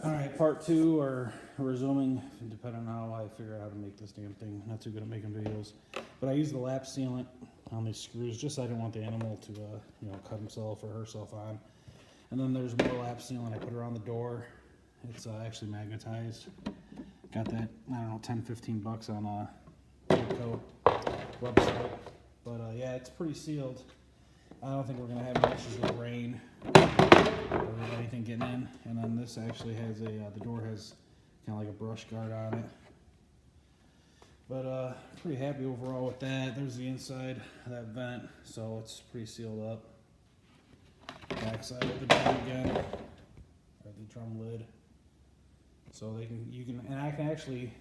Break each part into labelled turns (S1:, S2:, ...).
S1: All right, part two, or resuming, depending on how I figure out how to make this damn thing. Not too good at making videos. But I use the lap sealant on these screws just so I didn't want the animal to, cut himself or herself on. And then there's more lap sealant I put around the door. It's actually magnetized. Got that, I don't know, 10, 15 bucks on Cutco website. But yeah, it's pretty sealed. I don't think we're gonna have any issues with rain or anything getting in. And then this actually has the door has kind of like a brush guard on it. But pretty happy overall with that. There's the inside of that vent, so it's pretty sealed up. Backside of the drum again, or the drum lid. So and I can actually,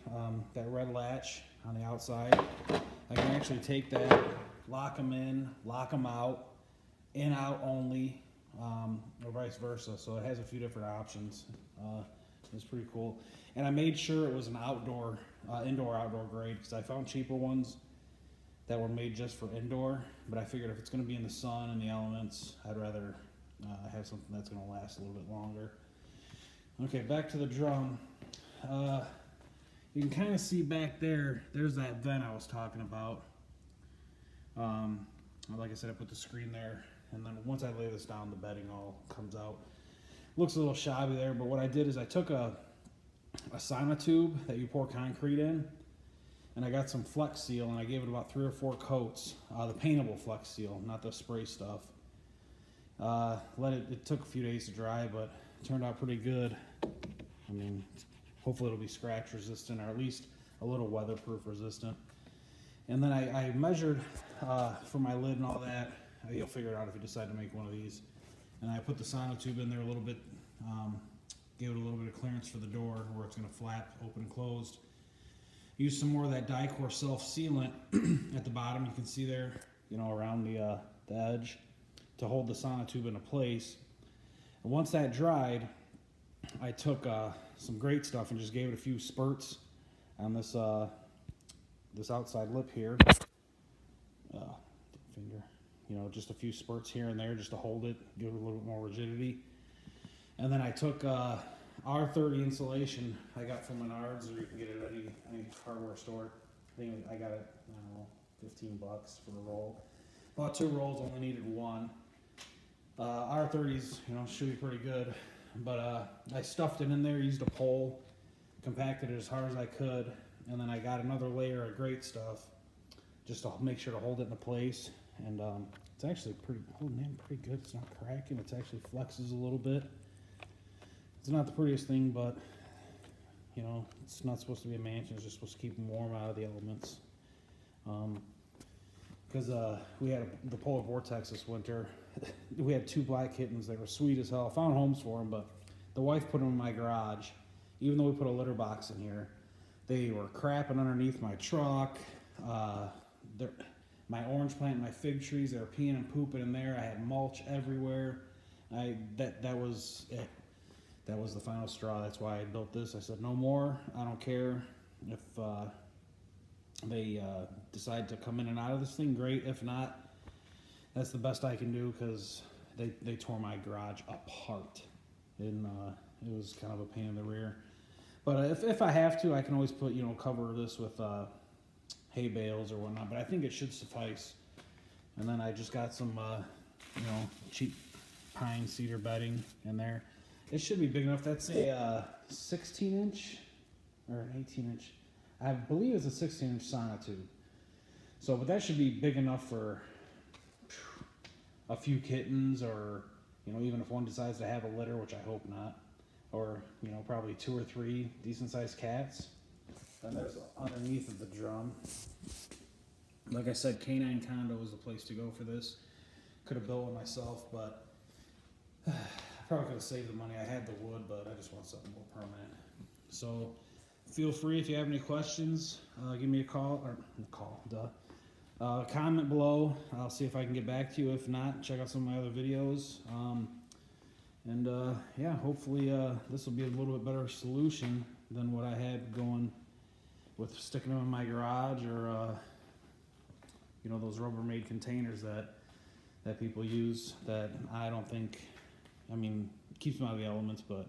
S1: that red latch on the outside, I can actually take that, lock them in, lock them out, in, out only, or vice versa. So it has a few different options. It's pretty cool. And I made sure it was an indoor-outdoor grade, because I found cheaper ones that were made just for indoor. But I figured if it's going to be in the sun and the elements, I'd rather have something that's going to last a little bit longer. Okay, back to the drum. You can kind of see back there, there's that vent I was talking about. Like I said, I put the screen there, and then once I lay this down, the bedding all comes out. Looks a little shabby there, but what I did is I took a sonotube that you pour concrete in, and I got some Flex Seal, and I gave it about 3 or 4 coats, the paintable Flex Seal, not the spray stuff. It took a few days to dry, but it turned out pretty good. I mean, hopefully it'll be scratch resistant, or at least a little weatherproof resistant. And then I measured for my lid and all that. You'll figure it out if you decide to make one of these. And I put the sonotube in there a little bit, gave it a little bit of clearance for the door where it's going to flap open and closed. Use some more of that Dicor self sealant at the bottom. You can see there, around the edge to hold the sonotube into place. And once that dried, I took some great stuff and just gave it a few spurts on this this outside lip here. Finger, just a few spurts here and there just to hold it, give it a little bit more rigidity. And then I took R30 insulation I got from Menards, or you can get it at any hardware store. I think I got it, I don't know, 15 bucks for the roll. Bought 2 rolls, only needed 1. R30s, should be pretty good. But I stuffed it in there, used a pole, compacted it as hard as I could, and then I got another layer of great stuff just to make sure to hold it into place. And it's actually pretty good. It's not cracking. It actually flexes a little bit. It's not the prettiest thing, but it's not supposed to be a mansion. It's just supposed to keep them warm out of the elements. Because we had the polar vortex this winter. We had 2 black kittens. They were sweet as hell. I found homes for them, but the wife put them in my garage. Even though we put a litter box in here, they were crapping underneath my truck. My orange plant and my fig trees, they were peeing and pooping in there. I had mulch everywhere. That was it. That was the final straw. That's why I built this. I said, no more. I don't care if they decide to come in and out of this thing, great. If not, that's the best I can do, because they tore my garage apart. And it was kind of a pain in the rear. But if I have to, I can always put, cover this with hay bales or whatnot. But I think it should suffice. And then I just got some, cheap pine cedar bedding in there. It should be big enough. That's a 16-inch or an 18-inch. I believe it's a 16-inch sonotube. So, but that should be big enough for a few kittens, or even if one decides to have a litter, which I hope not, or probably 2 or 3 decent-sized cats. And there's underneath of the drum. Like I said, Canine Condo is the place to go for this. Could have built it myself, but I probably could have saved the money. I had the wood, but I just want something more permanent. So feel free, if you have any questions, give me a call, comment below. I'll see if I can get back to you. If not, check out some of my other videos. Yeah, hopefully this will be a little bit better solution than what I had going with sticking them in my garage, or those Rubbermaid containers that people use, that I don't think, keeps them out of the elements, but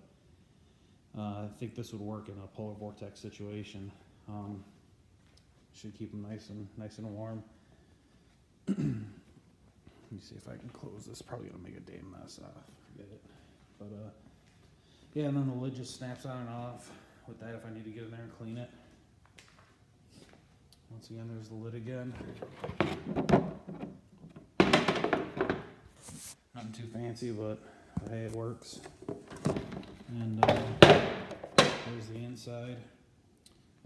S1: I think this would work in a polar vortex situation. Should keep them nice and warm. Let me see if I can close this. Probably gonna make a damn mess. Forget it. But yeah, and then the lid just snaps on and off with that if I need to get in there and clean it. Once again, there's the lid again. Nothing too fancy, but hey, it works. And there's the inside.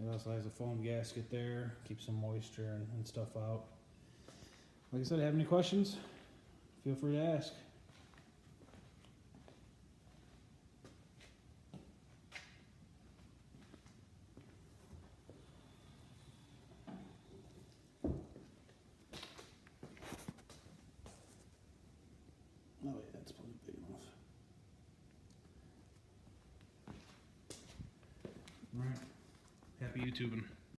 S1: It also has a foam gasket there, keeps some moisture and stuff out. Like I said, have any questions? Feel free to ask. Oh yeah, that's plenty big enough. Alright. Happy YouTubing.